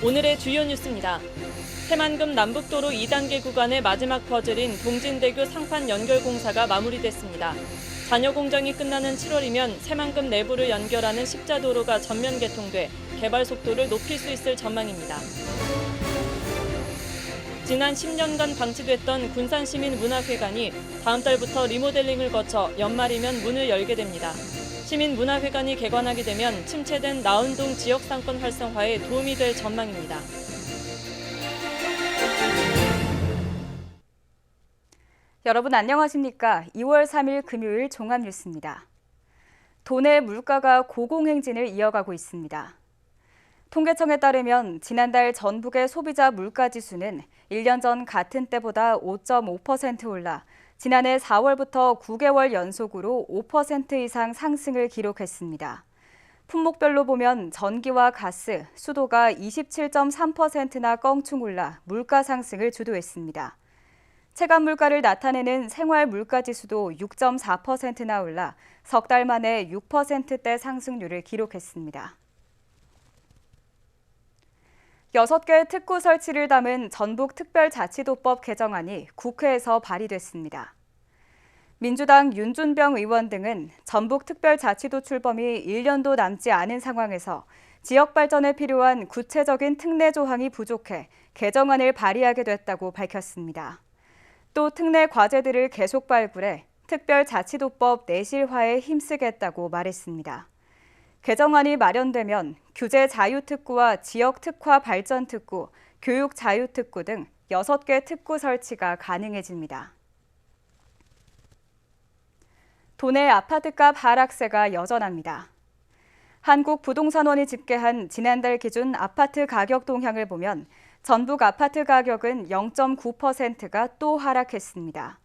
오늘의 주요 뉴스입니다. 새만금 남북도로 2단계 구간의 마지막 퍼즐인 동진대교 상판 연결 공사가 마무리됐습니다. 잔여 공정이 끝나는 7월이면 새만금 내부를 연결하는 십자도로가 전면 개통돼 개발 속도를 높일 수 있을 전망입니다. 지난 10년간 방치됐던 군산시민문화회관이 다음 달부터 리모델링을 거쳐 연말이면 문을 열게 됩니다. 시민문화회관이 개관하게 되면 침체된 나은동 지역상권 활성화에 도움이 될 전망입니다. 여러분 안녕하십니까? 2월 3일 금요일 종합뉴스입니다. 도내 물가가 고공행진을 이어가고 있습니다. 통계청에 따르면 지난달 전북의 소비자 물가지수는 1년 전 같은 때보다 5.5% 올라 지난해 4월부터 9개월 연속으로 5% 이상 상승을 기록했습니다. 품목별로 보면 전기와 가스, 수도가 27.3%나 껑충 올라 물가 상승을 주도했습니다. 체감 물가를 나타내는 생활 물가지수도 6.4%나 올라 석 달 만에 6%대 상승률을 기록했습니다. 6개의 특구 설치를 담은 전북특별자치도법 개정안이 국회에서 발의됐습니다. 민주당 윤준병 의원 등은 전북특별자치도 출범이 1년도 남지 않은 상황에서 지역 발전에 필요한 구체적인 특례 조항이 부족해 개정안을 발의하게 됐다고 밝혔습니다. 또 특례 과제들을 계속 발굴해 특별자치도법 내실화에 힘쓰겠다고 말했습니다. 개정안이 마련되면 규제 자유특구와 지역특화 발전특구, 교육자유특구 등 6개 특구 설치가 가능해집니다. 도내 아파트값 하락세가 여전합니다. 한국부동산원이 집계한 지난달 기준 아파트 가격 동향을 보면 전북 아파트 가격은 0.9%가 또 하락했습니다.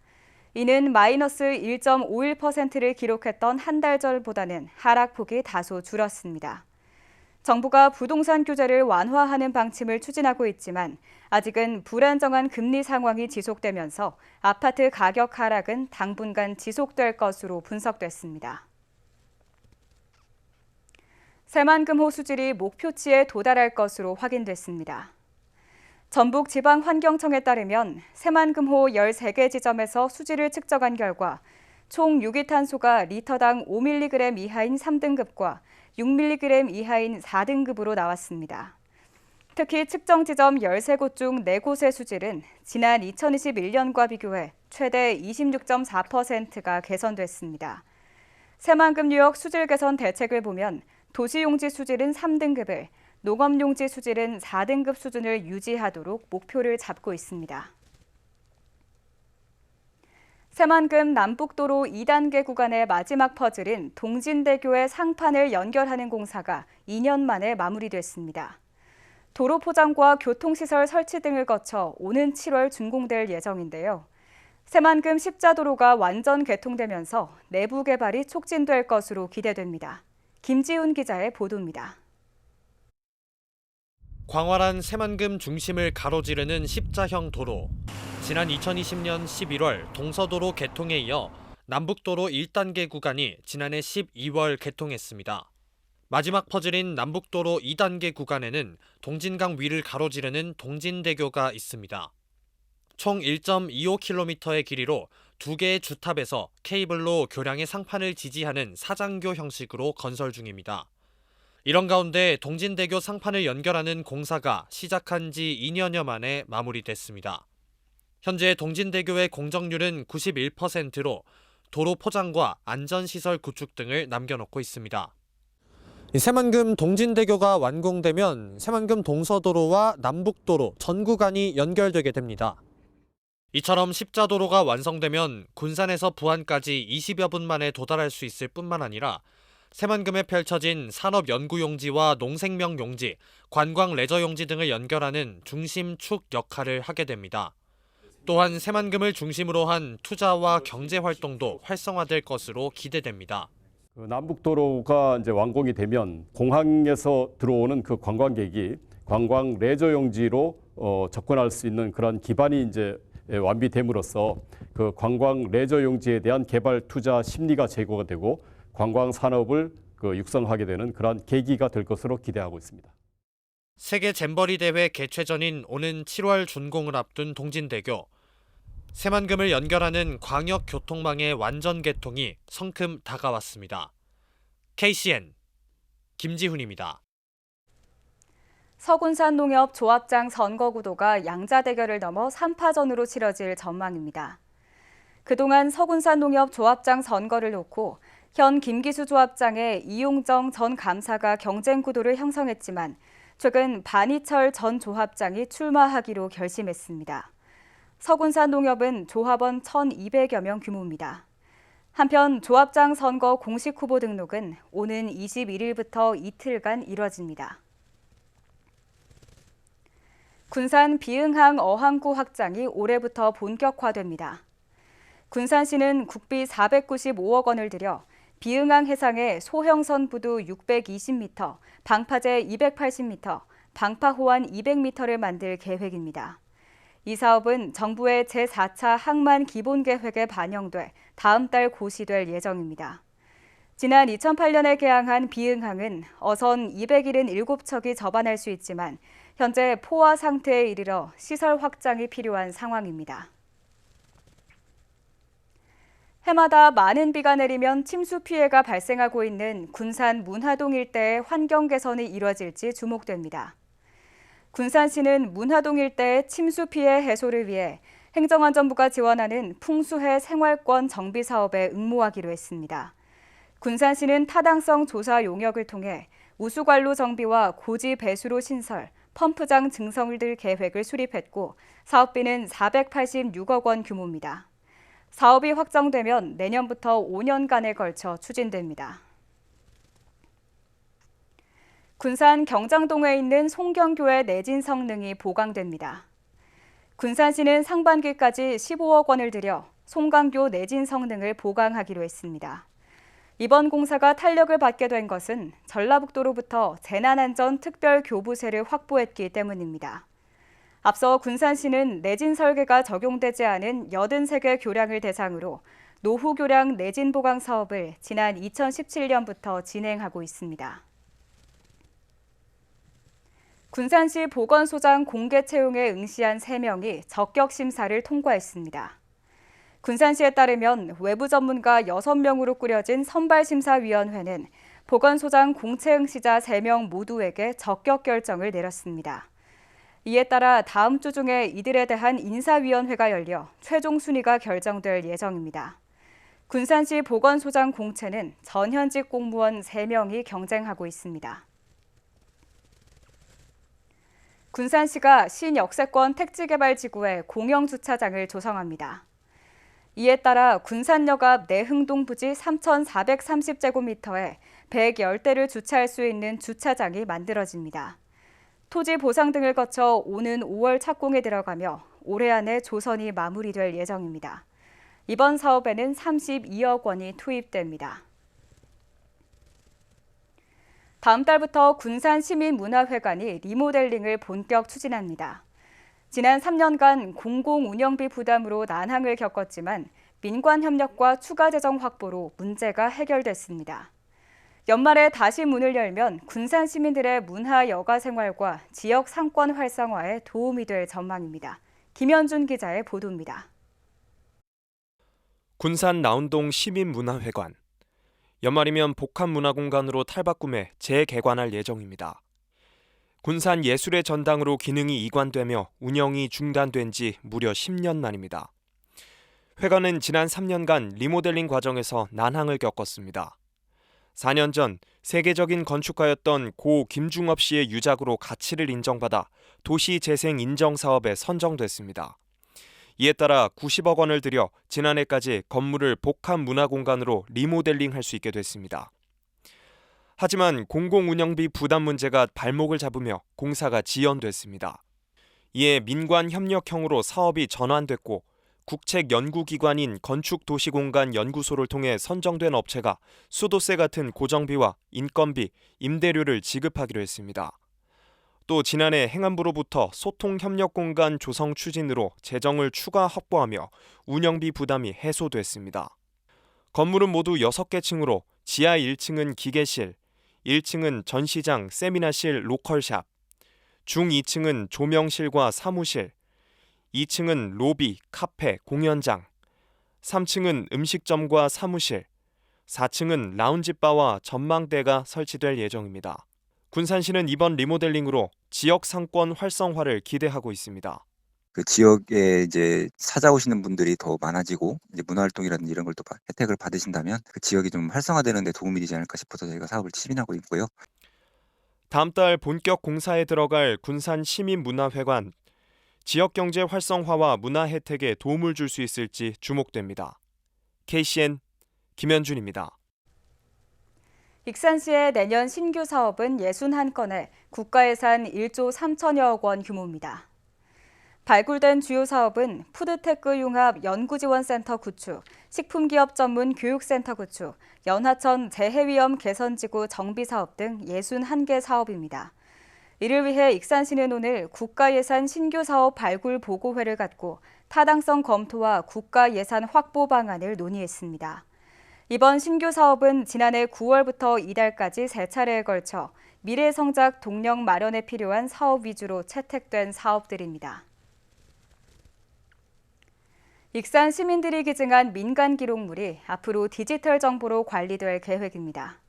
이는 마이너스 1.51%를 기록했던 한 달 전보다는 하락폭이 다소 줄었습니다. 정부가 부동산 규제를 완화하는 방침을 추진하고 있지만 아직은 불안정한 금리 상황이 지속되면서 아파트 가격 하락은 당분간 지속될 것으로 분석됐습니다. 새만금호 수질이 목표치에 도달할 것으로 확인됐습니다. 전북지방환경청에 따르면 새만금호 13개 지점에서 수질을 측정한 결과 총 유기탄소가 리터당 5mg 이하인 3등급과 6mg 이하인 4등급으로 나왔습니다. 특히 측정 지점 13곳 중 4곳의 수질은 지난 2021년과 비교해 최대 26.4%가 개선됐습니다. 새만금유역 수질 개선 대책을 보면 도시용지 수질은 3등급을, 농업용지 수질은 4등급 수준을 유지하도록 목표를 잡고 있습니다. 새만금 남북도로 2단계 구간의 마지막 퍼즐인 동진대교의 상판을 연결하는 공사가 2년 만에 마무리됐습니다. 도로 포장과 교통시설 설치 등을 거쳐 오는 7월 준공될 예정인데요. 새만금 십자도로가 완전 개통되면서 내부 개발이 촉진될 것으로 기대됩니다. 김지훈 기자의 보도입니다. 광활한 새만금 중심을 가로지르는 십자형 도로. 지난 2020년 11월 동서도로 개통에 이어 남북도로 1단계 구간이 지난해 12월 개통했습니다. 마지막 퍼즐인 남북도로 2단계 구간에는 동진강 위를 가로지르는 동진대교가 있습니다. 총 1.25km의 길이로 2개의 주탑에서 케이블로 교량의 상판을 지지하는 사장교 형식으로 건설 중입니다. 이런 가운데 동진대교 상판을 연결하는 공사가 시작한 지 2년여 만에 마무리됐습니다. 현재 동진대교의 공정률은 91%로 도로 포장과 안전시설 구축 등을 남겨놓고 있습니다. 새만금 동진대교가 완공되면 새만금 동서도로와 남북도로 전 구간이 연결되게 됩니다. 이처럼 십자도로가 완성되면 군산에서 부안까지 20여 분 만에 도달할 수 있을 뿐만 아니라 새만금에 펼쳐진 산업연구용지와 농생명용지, 관광 레저용지 등을 연결하는 중심축 역할을 하게 됩니다. 또한 새만금을 중심으로 한 투자와 경제 활동도 활성화될 것으로 기대됩니다. 남북도로가 이제 완공이 되면 공항에서 들어오는 그 관광객이 관광 레저용지로 접근할 수 있는 그런 기반이 이제 완비됨으로써 그 관광 레저용지에 대한 개발 투자 심리가 제고가 되고 관광 산업을 육성하게 되는 그런 계기가 될 것으로 기대하고 있습니다. 세계 잼버리 대회 개최전인 오는 7월 준공을 앞둔 동진대교. 새만금을 연결하는 광역 교통망의 완전 개통이 성큼 다가왔습니다. KCN 김지훈입니다. 서군산 농협 조합장 선거구도가 양자대결을 넘어 3파전으로 치러질 전망입니다. 그동안 서군산 농협 조합장 선거를 놓고 현 김기수 조합장의 이용정 전 감사가 경쟁 구도를 형성했지만 최근 반이철 전 조합장이 출마하기로 결심했습니다. 서군산 농협은 조합원 1,200여 명 규모입니다. 한편 조합장 선거 공식 후보 등록은 오는 21일부터 이틀간 이뤄집니다. 군산 비흥항 어항구 확장이 올해부터 본격화됩니다. 군산시는 국비 495억 원을 들여 비흥항 해상에 소형선 부두 620m, 방파제 280m, 방파 호환 200m를 만들 계획입니다. 이 사업은 정부의 제4차 항만 기본계획에 반영돼 다음 달 고시될 예정입니다. 지난 2008년에 개항한 비흥항은 어선 277척이 접안할 수 있지만 현재 포화 상태에 이르러 시설 확장이 필요한 상황입니다. 해마다 많은 비가 내리면 침수 피해가 발생하고 있는 군산 문화동 일대의 환경 개선이 이뤄질지 주목됩니다. 군산시는 문화동 일대의 침수 피해 해소를 위해 행정안전부가 지원하는 풍수해 생활권 정비 사업에 응모하기로 했습니다. 군산시는 타당성 조사 용역을 통해 우수관로 정비와 고지 배수로 신설, 펌프장 증설들 계획을 수립했고 사업비는 486억 원 규모입니다. 사업이 확정되면 내년부터 5년간에 걸쳐 추진됩니다. 군산 경장동에 있는 송경교의 내진 성능이 보강됩니다. 군산시는 상반기까지 15억 원을 들여 송강교 내진 성능을 보강하기로 했습니다. 이번 공사가 탄력을 받게 된 것은 전라북도로부터 재난안전 특별교부세를 확보했기 때문입니다. 앞서 군산시는 내진 설계가 적용되지 않은 83개 교량을 대상으로 노후 교량 내진 보강 사업을 지난 2017년부터 진행하고 있습니다. 군산시 보건소장 공개 채용에 응시한 3명이 적격 심사를 통과했습니다. 군산시에 따르면 외부 전문가 6명으로 꾸려진 선발심사위원회는 보건소장 공채 응시자 3명 모두에게 적격 결정을 내렸습니다. 이에 따라 다음 주 중에 이들에 대한 인사위원회가 열려 최종 순위가 결정될 예정입니다. 군산시 보건소장 공채는 전현직 공무원 3명이 경쟁하고 있습니다. 군산시가 신역세권 택지개발지구에 공영주차장을 조성합니다. 이에 따라 군산역 앞 내흥동 부지 3,430제곱미터에 110대를 주차할 수 있는 주차장이 만들어집니다. 토지 보상 등을 거쳐 오는 5월 착공에 들어가며 올해 안에 조선이 마무리될 예정입니다. 이번 사업에는 32억 원이 투입됩니다. 다음 달부터 군산시민문화회관이 리모델링을 본격 추진합니다. 지난 3년간 공공운영비 부담으로 난항을 겪었지만 민관 협력과 추가 재정 확보로 문제가 해결됐습니다. 연말에 다시 문을 열면 군산 시민들의 문화 여가 생활과 지역 상권 활성화에 도움이 될 전망입니다. 김현준 기자의 보도입니다. 군산 나운동 시민문화회관. 연말이면 복합문화공간으로 탈바꿈해 재개관할 예정입니다. 군산 예술의 전당으로 기능이 이관되며 운영이 중단된 지 무려 10년 만입니다. 회관은 지난 3년간 리모델링 과정에서 난항을 겪었습니다. 4년 전 세계적인 건축가였던 고 김중업 씨의 유작으로 가치를 인정받아 도시재생 인정사업에 선정됐습니다. 이에 따라 90억 원을 들여 지난해까지 건물을 복합문화공간으로 리모델링할 수 있게 됐습니다. 하지만 공공운영비 부담 문제가 발목을 잡으며 공사가 지연됐습니다. 이에 민관협력형으로 사업이 전환됐고 국책연구기관인 건축도시공간연구소를 통해 선정된 업체가 수도세 같은 고정비와 인건비, 임대료를 지급하기로 했습니다. 또 지난해 행안부로부터 소통협력공간 조성 추진으로 재정을 추가 확보하며 운영비 부담이 해소됐습니다. 건물은 모두 6개 층으로 지하 1층은 기계실, 1층은 전시장, 세미나실, 로컬샵, 중 2층은 조명실과 사무실, 2층은 로비, 카페, 공연장, 3층은 음식점과 사무실, 4층은 라운지바와 전망대가 설치될 예정입니다. 군산시는 이번 리모델링으로 지역 상권 활성화를 기대하고 있습니다. 그 지역에 이제 찾아오시는 분들이 더 많아지고 이제 문화활동이라든지 이런 걸 또 혜택을 받으신다면 그 지역이 좀 활성화되는 데 도움이 되지 않을까 싶어서 저희가 사업을 추진하고 있고요. 다음 달 본격 공사에 들어갈 군산 시민문화회관, 지역 경제 활성화와 문화 혜택에 도움을 줄 수 있을지 주목됩니다. KCN 김현준입니다. 익산시의 내년 신규 사업은 61건에 국가예산 1조 3천여억 원 규모입니다. 발굴된 주요 사업은 푸드테크 융합 연구지원센터 구축, 식품기업 전문 교육센터 구축, 연하천 재해위험 개선지구 정비사업 등 61개 사업입니다. 이를 위해 익산시는 오늘 국가예산 신규 사업 발굴 보고회를 갖고 타당성 검토와 국가예산 확보 방안을 논의했습니다. 이번 신규 사업은 지난해 9월부터 이달까지 3차례에 걸쳐 미래성장 동력 마련에 필요한 사업 위주로 채택된 사업들입니다. 익산 시민들이 기증한 민간 기록물이 앞으로 디지털 정보로 관리될 계획입니다.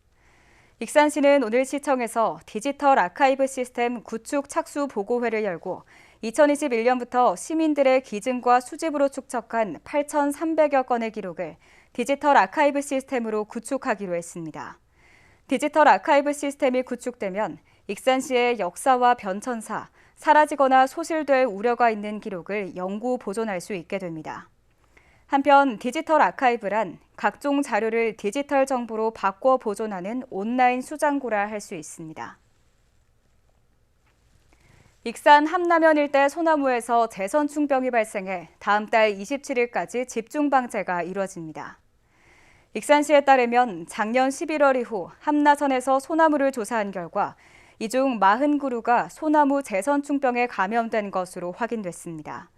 익산시는 오늘 시청에서 디지털 아카이브 시스템 구축 착수 보고회를 열고 2021년부터 시민들의 기증과 수집으로 축적한 8,300여 건의 기록을 디지털 아카이브 시스템으로 구축하기로 했습니다. 디지털 아카이브 시스템이 구축되면 익산시의 역사와 변천사, 사라지거나 소실될 우려가 있는 기록을 영구 보존할 수 있게 됩니다. 한편 디지털 아카이브란 각종 자료를 디지털 정보로 바꿔 보존하는 온라인 수장고라 할 수 있습니다. 익산 함남면 일대 소나무에서 제선충병이 발생해 다음 달 27일까지 집중방제가 이뤄집니다. 익산시에 따르면 작년 11월 이후 함나선에서 소나무를 조사한 결과 이 중 40그루가 소나무 제선충병에 감염된 것으로 확인됐습니다.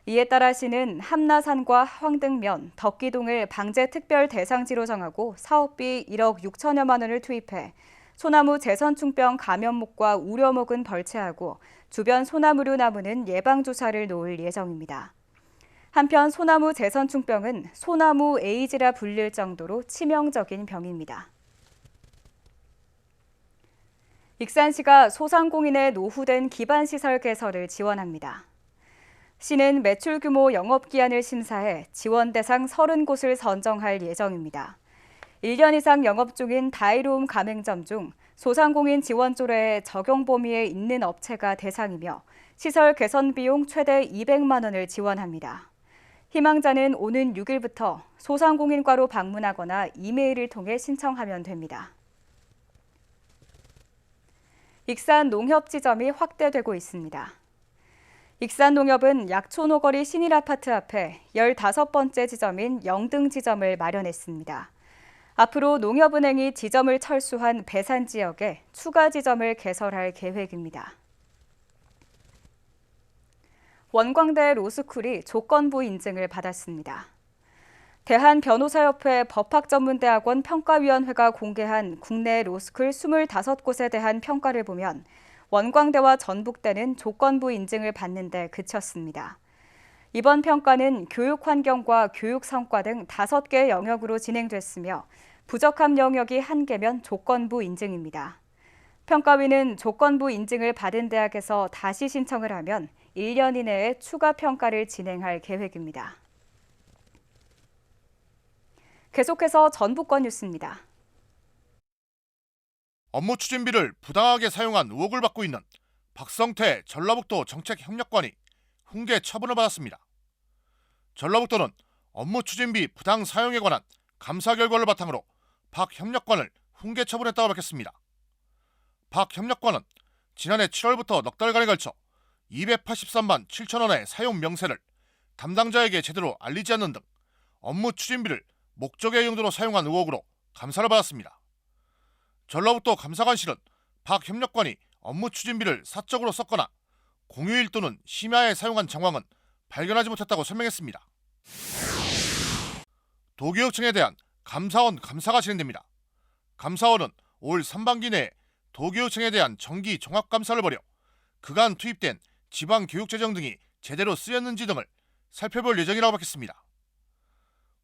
이에 따라 시는 함나산과 황등면, 덕기동을 방제 특별 대상지로 정하고 사업비 1억 6천여만 원을 투입해 소나무 제선충병 감염목과 우려목은 벌채하고 주변 소나무류 나무는 예방주사를 놓을 예정입니다. 한편 소나무 제선충병은 소나무 에이즈라 불릴 정도로 치명적인 병입니다. 익산시가 소상공인의 노후된 기반시설 개설을 지원합니다. 시는 매출 규모 영업기한을 심사해 지원 대상 30곳을 선정할 예정입니다. 1년 이상 영업 중인 다이로움 가맹점 중 소상공인 지원 조례의 적용 범위에 있는 업체가 대상이며 시설 개선 비용 최대 200만 원을 지원합니다. 희망자는 오는 6일부터 소상공인과로 방문하거나 이메일을 통해 신청하면 됩니다. 익산 농협지점이 확대되고 있습니다. 익산농협은 약초노거리 신일아파트 앞에 15번째 지점인 영등지점을 마련했습니다. 앞으로 농협은행이 지점을 철수한 배산 지역에 추가 지점을 개설할 계획입니다. 원광대 로스쿨이 조건부 인증을 받았습니다. 대한변호사협회 법학전문대학원 평가위원회가 공개한 국내 로스쿨 25곳에 대한 평가를 보면 원광대와 전북대는 조건부 인증을 받는 데 그쳤습니다. 이번 평가는 교육 환경과 교육 성과 등 5개 영역으로 진행됐으며 부적합 영역이 1개면 조건부 인증입니다. 평가위는 조건부 인증을 받은 대학에서 다시 신청을 하면 1년 이내에 추가 평가를 진행할 계획입니다. 계속해서 전북권 뉴스입니다. 업무 추진비를 부당하게 사용한 의혹을 받고 있는 박성태 전라북도 정책협력관이 훈계 처분을 받았습니다. 전라북도는 업무 추진비 부당 사용에 관한 감사 결과를 바탕으로 박 협력관을 훈계 처분했다고 밝혔습니다. 박 협력관은 지난해 7월부터 넉 달간에 걸쳐 283만 7천 원의 사용 명세를 담당자에게 제대로 알리지 않는 등 업무 추진비를 목적의 용도로 사용한 의혹으로 감사를 받았습니다. 전라북도 감사관실은 박 협력관이 업무 추진비를 사적으로 썼거나 공휴일 또는 심야에 사용한 정황은 발견하지 못했다고 설명했습니다. 도교육청에 대한 감사원 감사가 진행됩니다. 감사원은 올 3반기 내에 도교육청에 대한 정기 종합감사를 벌여 그간 투입된 지방교육재정 등이 제대로 쓰였는지 등을 살펴볼 예정이라고 밝혔습니다.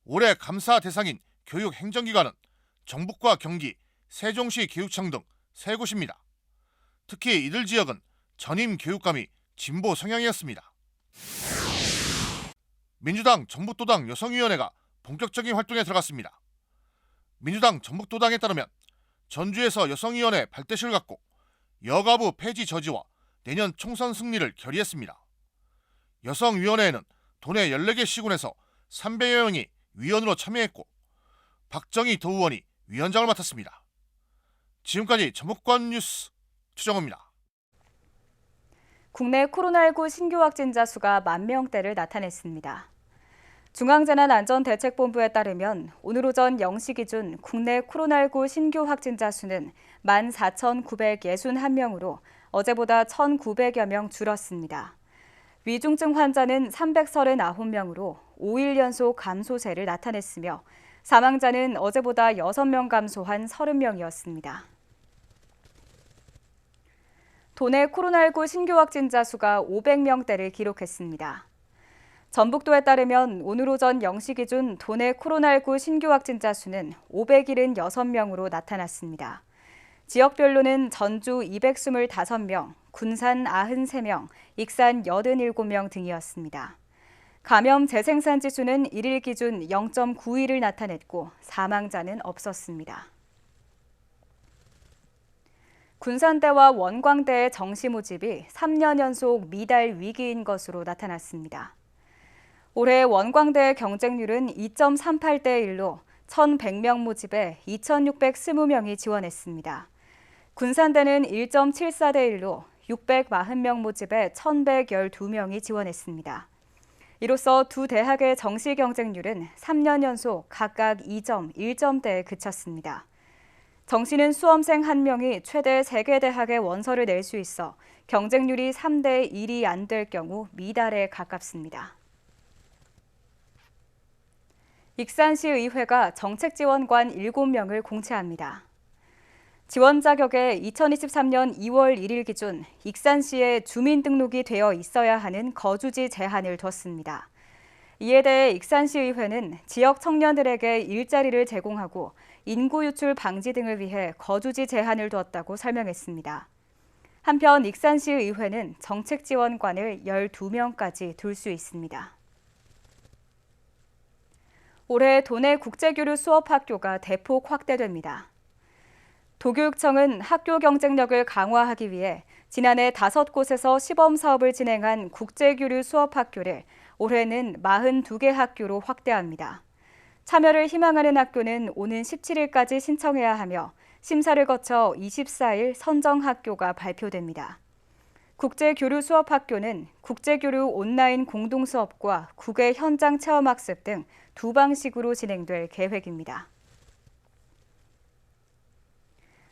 올해 감사 대상인 교육행정기관은 정북과 경기, 세종시 교육청 등 3곳입니다. 특히 이들 지역은 전임 교육감이 진보 성향이었습니다. 민주당 전북도당 여성위원회가 본격적인 활동에 들어갔습니다. 민주당 전북도당에 따르면 전주에서 여성위원회 발대식을 갖고 여가부 폐지 저지와 내년 총선 승리를 결의했습니다. 여성위원회에는 도내 14개 시군에서 300여 명이 위원으로 참여했고 박정희 도의원이 위원장을 맡았습니다. 지금까지 전북권 뉴스 최정호입니다. 국내 코로나19 신규 확진자 수가 10,000명대를 나타냈습니다. 중앙재난안전대책본부에 따르면 오늘 오전 0시 기준 국내 코로나19 신규 확진자 수는 14,961명으로 어제보다 1,900여 명 줄었습니다. 위중증 환자는 339명으로 5일 연속 감소세를 나타냈으며 사망자는 어제보다 6명 감소한 30명이었습니다. 도내 코로나19 신규 확진자 수가 500명대를 기록했습니다. 전북도에 따르면 오늘 오전 0시 기준 도내 코로나19 신규 확진자 수는 576명으로 나타났습니다. 지역별로는 전주 225명, 군산 93명, 익산 87명 등이었습니다. 감염 재생산 지수는 1일 기준 0.91을 나타냈고 사망자는 없었습니다. 군산대와 원광대의 정시 모집이 3년 연속 미달 위기인 것으로 나타났습니다. 올해 원광대의 경쟁률은 2.38대 1로 1,100명 모집에 2,620명이 지원했습니다. 군산대는 1.74대 1로 640명 모집에 1,112명이 지원했습니다. 이로써 두 대학의 정시 경쟁률은 3년 연속 각각 2.1점대에 그쳤습니다. 정시는 수험생 1명이 최대 3개 대학의 원서를 낼 수 있어 경쟁률이 3대 1이 안 될 경우 미달에 가깝습니다. 익산시 의회가 정책지원관 7명을 공채합니다. 지원 자격에 2023년 2월 1일 기준 익산시에 주민등록이 되어 있어야 하는 거주지 제한을 뒀습니다. 이에 대해 익산시의회는 지역 청년들에게 일자리를 제공하고 인구 유출 방지 등을 위해 거주지 제한을 두었다고 설명했습니다. 한편 익산시의회는 정책지원관을 12명까지 둘 수 있습니다. 올해 도내 국제교류 수업학교가 대폭 확대됩니다. 도교육청은 학교 경쟁력을 강화하기 위해 지난해 5곳에서 시범사업을 진행한 국제교류 수업학교를 올해는 42개 학교로 확대합니다. 참여를 희망하는 학교는 오는 17일까지 신청해야 하며 심사를 거쳐 24일 선정학교가 발표됩니다. 국제교류 수업학교는 국제교류 온라인 공동수업과 국외 현장 체험학습 등 두 방식으로 진행될 계획입니다.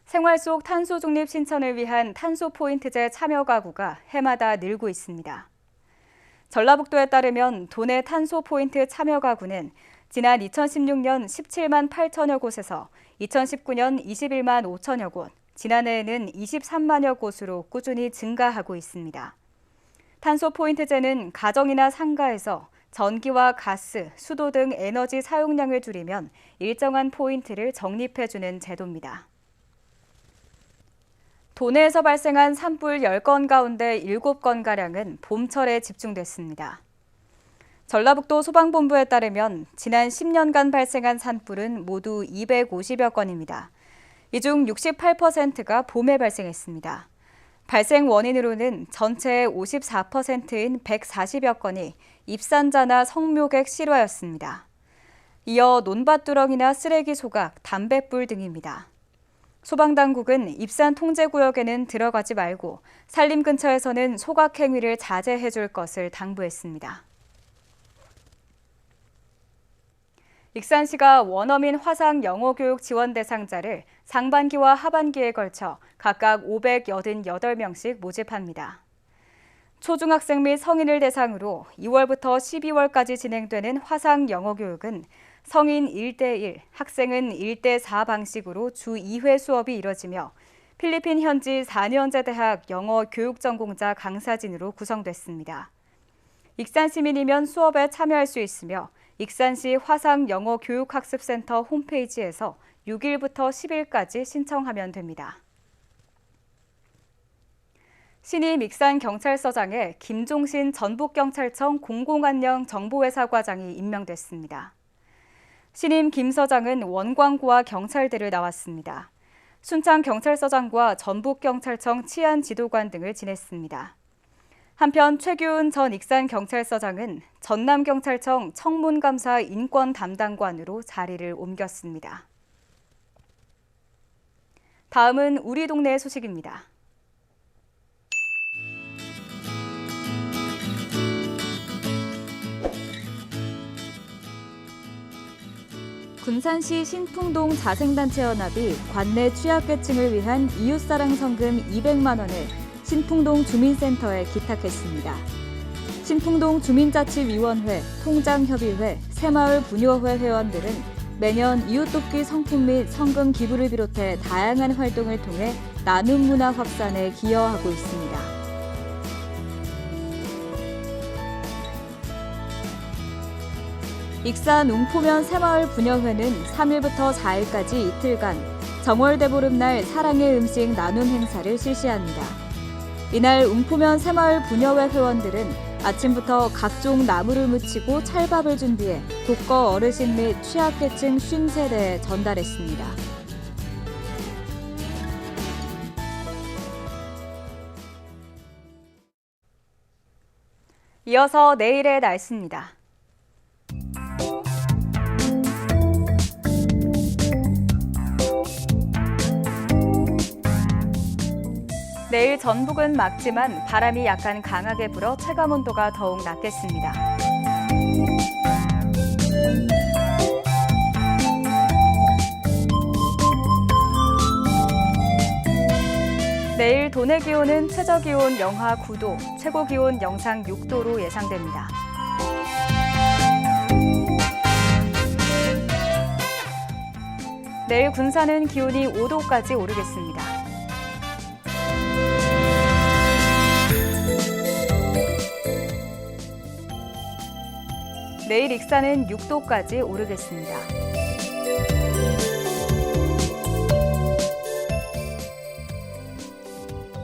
생활 속 탄소 중립 신천을 위한 탄소 포인트제 참여 가구가 해마다 늘고 있습니다. 전라북도에 따르면 도내 탄소 포인트 참여 가구는 지난 2016년 17만 8천여 곳에서 2019년 21만 5천여 곳, 지난해에는 23만여 곳으로 꾸준히 증가하고 있습니다. 탄소 포인트제는 가정이나 상가에서 전기와 가스, 수도 등 에너지 사용량을 줄이면 일정한 포인트를 적립해주는 제도입니다. 도내에서 발생한 산불 10건 가운데 7건가량은 봄철에 집중됐습니다. 전라북도 소방본부에 따르면 지난 10년간 발생한 산불은 모두 250여 건입니다. 이 중 68%가 봄에 발생했습니다. 발생 원인으로는 전체의 54%인 140여 건이 입산자나 성묘객 실화였습니다. 이어 논밭두렁이나 쓰레기 소각, 담뱃불 등입니다. 소방당국은 입산 통제구역에는 들어가지 말고 산림 근처에서는 소각 행위를 자제해 줄 것을 당부했습니다. 익산시가 원어민 화상 영어교육 지원 대상자를 상반기와 하반기에 걸쳐 각각 588명씩 모집합니다. 초중학생 및 성인을 대상으로 2월부터 12월까지 진행되는 화상 영어교육은 성인 1대1, 학생은 1대4 방식으로 주 2회 수업이 이뤄지며 필리핀 현지 4년제 대학 영어 교육 전공자 강사진으로 구성됐습니다. 익산 시민이면 수업에 참여할 수 있으며 익산시 화상 영어 교육학습센터 홈페이지에서 6일부터 10일까지 신청하면 됩니다. 신임 익산경찰서장에 김종신 전북경찰청 공공안녕 정보회사과장이 임명됐습니다. 신임 김 서장은 원광구와 경찰대를 나왔습니다. 순창경찰서장과 전북경찰청 치안지도관 등을 지냈습니다. 한편 최규훈 전 익산경찰서장은 전남경찰청 청문감사 인권담당관으로 자리를 옮겼습니다. 다음은 우리 동네 소식입니다. 군산시 신풍동 자생단체연합이 관내 취약계층을 위한 이웃사랑 성금 200만 원을 신풍동 주민센터에 기탁했습니다. 신풍동 주민자치위원회, 통장협의회, 새마을 부녀회 회원들은 매년 이웃돕기 성품 및 성금 기부를 비롯해 다양한 활동을 통해 나눔 문화 확산에 기여하고 있습니다. 익산 웅포면 새마을 부녀회는 3일부터 4일까지 이틀간 정월대보름날 사랑의 음식 나눔 행사를 실시합니다. 이날 웅포면 새마을 부녀회 회원들은 아침부터 각종 나무를 묻히고 찰밥을 준비해 독거 어르신 및 취약계층 50세대에 전달했습니다. 이어서 내일의 날씨입니다. 내일 전북은 맑지만 바람이 약간 강하게 불어 체감온도가 더욱 낮겠습니다. 내일 도내 기온은 최저기온 영하 9도, 최고기온 영상 6도로 예상됩니다. 내일 군산은 기온이 5도까지 오르겠습니다. 내일 익산은 6도까지 오르겠습니다.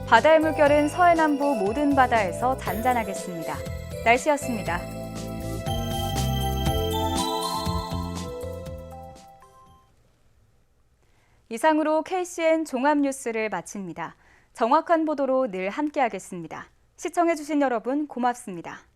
바다의 물결은 서해남부 모든 바다에서 잔잔하겠습니다. 날씨였습니다. 이상으로 KCN 종합뉴스를 마칩니다. 정확한 보도로 늘 함께하겠습니다. 시청해주신 여러분 고맙습니다.